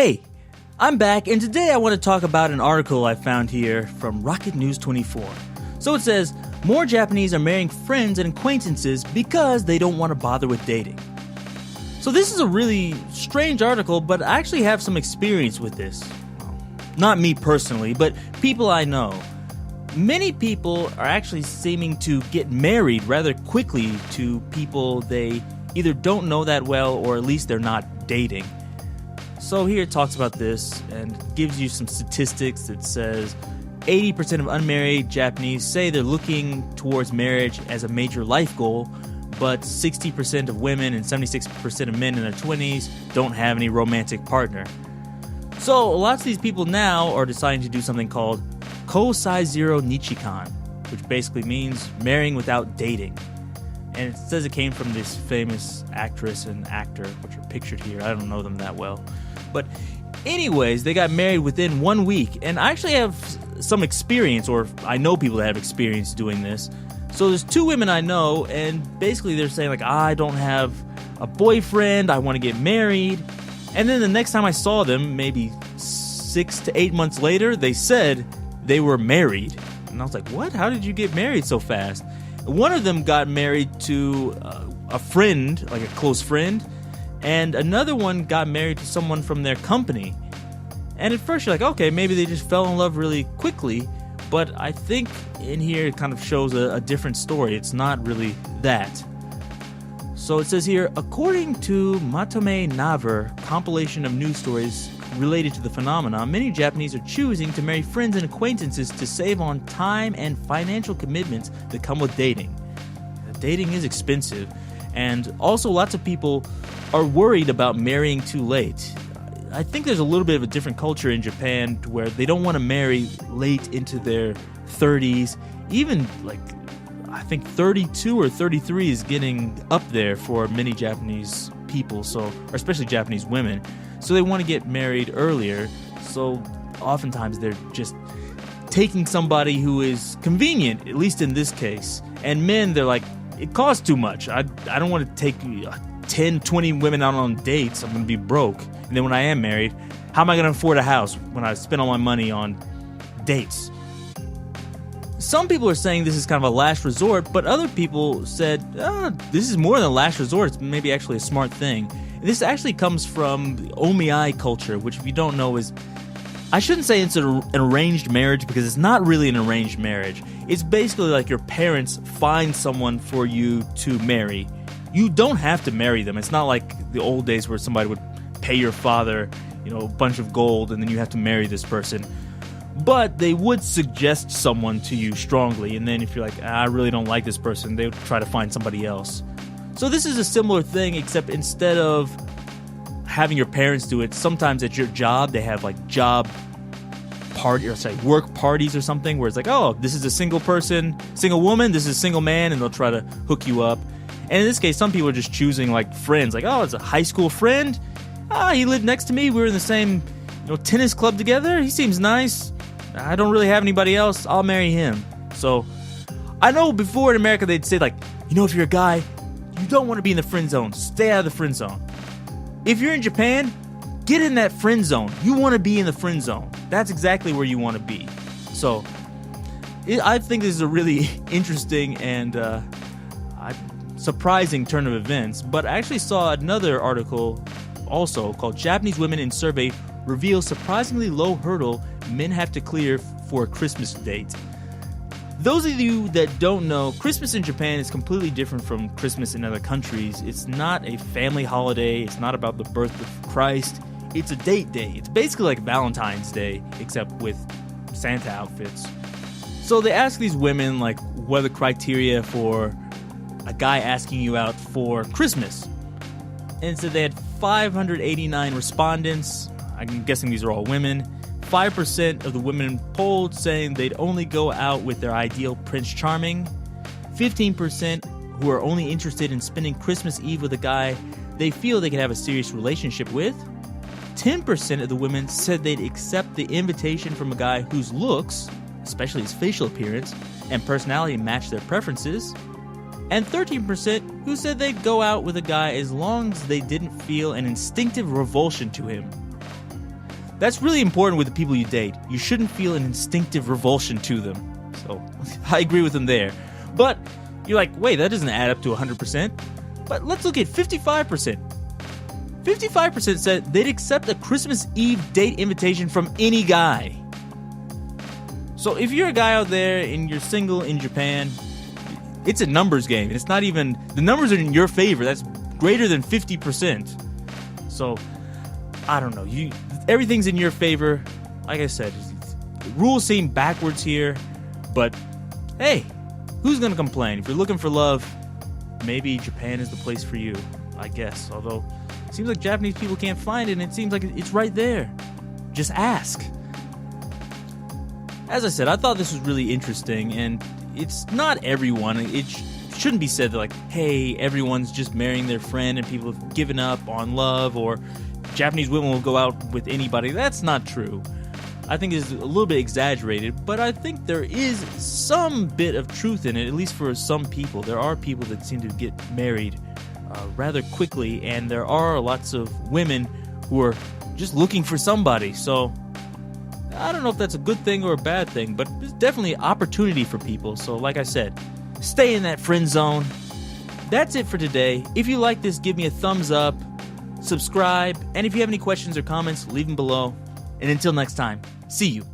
Hey, I'm back, and today I want to talk about an article I found here from Rocket News 24. So it says, more Japanese are marrying friends and acquaintances because they don't want to bother with dating. So this is a really strange article, but I actually have some experience with this. Not me personally, but people I know. Many people are actually seeming to get married rather quickly to people they either don't know that well, or at least they're not dating. So here it talks about this and gives you some statistics that says 80% of unmarried Japanese say they're looking towards marriage as a major life goal, but 60% of women and 76% of men in their 20s don't have any romantic partner. So lots of these people now are deciding to do something called Kosai Zero Nichikan, which basically means marrying without dating. And it says it came from this famous actress and actor, which are pictured here. I don't know them that well. But anyways, they got married within 1 week. And I actually have some experience, or I know people that have experience doing this. So there's two women I know, and basically they're saying, like, I don't have a boyfriend, I want to get married. And then the next time I saw them, maybe 6 to 8 months later, they said they were married. And I was like, what? How did you get married so fast? One of them got married to a friend, like a close friend, and another one got married to someone from their company. And at first you're like, okay, maybe they just fell in love really quickly, but I think in here it kind of shows a different story. It's not really that. So it says here, according to Matome Naver, compilation of news stories related to the phenomenon, many Japanese are choosing to marry friends and acquaintances to save on time and financial commitments that come with dating. Dating is expensive, and also lots of people are worried about marrying too late. I think there's a little bit of a different culture in Japan where they don't want to marry late into their 30s. Even like, I think 32 or 33 is getting up there for many Japanese people, or especially Japanese women. So they want to get married earlier. So oftentimes they're just taking somebody who is convenient, at least in this case. And men, they're like, it costs too much. I don't want to take 10, 20 women out on dates. I'm going to be broke. And then when I am married, how am I going to afford a house when I spend all my money on dates? Some people are saying this is kind of a last resort, but other people said, this is more than a last resort. It's maybe actually a smart thing. This actually comes from the Omiai culture, which, if you don't know, is... I shouldn't say it's an arranged marriage, because it's not really an arranged marriage. It's basically like your parents find someone for you to marry. You don't have to marry them. It's not like the old days where somebody would pay your father, a bunch of gold, and then you have to marry this person. But they would suggest someone to you strongly, and then if you're like, I really don't like this person, they would try to find somebody else. So this is a similar thing, except instead of having your parents do it, sometimes at your job they have like work parties or something, where it's like, oh, this is a single woman, this is a single man, and they'll try to hook you up. And in this case, some people are just choosing like friends, like, oh, it's a high school friend, he lived next to me, we were in the same tennis club together, he seems nice, I don't really have anybody else, I'll marry him. So I know before in America they'd say, like, if you're a guy, you don't want to be in the friend zone, stay out of the friend zone. If you're in Japan, get in that friend zone. You want to be in the friend zone. That's exactly where you want to be. So I think this is a really interesting and surprising turn of events. But I actually saw another article also called Japanese Women in Survey Reveal Surprisingly Low Hurdle Men Have to Clear for a Christmas Date. Those of you that don't know, Christmas in Japan is completely different from Christmas in other countries. It's not a family holiday. It's not about the birth of Christ. It's a date day. It's basically like Valentine's Day, except with Santa outfits. So they ask these women, like, what are the criteria for a guy asking you out for Christmas? And so they had 589 respondents. I'm guessing these are all women. 5% of the women polled saying they'd only go out with their ideal Prince Charming. 15% who are only interested in spending Christmas Eve with a guy they feel they could have a serious relationship with. 10% of the women said they'd accept the invitation from a guy whose looks, especially his facial appearance, and personality match their preferences. And 13% who said they'd go out with a guy as long as they didn't feel an instinctive revulsion to him. that's really important with the people you date. You shouldn't feel an instinctive revulsion to them. So I agree with him there. But you're like, wait, that doesn't add up to 100%. But let's look at 55%. 55% said they'd accept a Christmas Eve date invitation from any guy. So if you're a guy out there and you're single in Japan, it's a numbers game. It's not even, the numbers are in your favor. That's greater than 50%. So, I don't know. Everything's in your favor. Like I said, the rules seem backwards here. But, hey, who's going to complain? If you're looking for love, maybe Japan is the place for you, I guess. Although, it seems like Japanese people can't find it, and it seems like it's right there. Just ask. As I said, I thought this was really interesting, and it's not everyone. It shouldn't be said that, like, hey, everyone's just marrying their friend and people have given up on love, or Japanese women will go out with anybody. That's not true. I think it's a little bit exaggerated, but I think there is some bit of truth in it, at least for some people. There are people that seem to get married rather quickly, and there are lots of women who are just looking for somebody. So I don't know if that's a good thing or a bad thing, but it's definitely an opportunity for people. So like I said, stay in that friend zone. That's it for today. If you like this, give me a thumbs up, subscribe, and if you have any questions or comments, leave them below. And until next time, see you.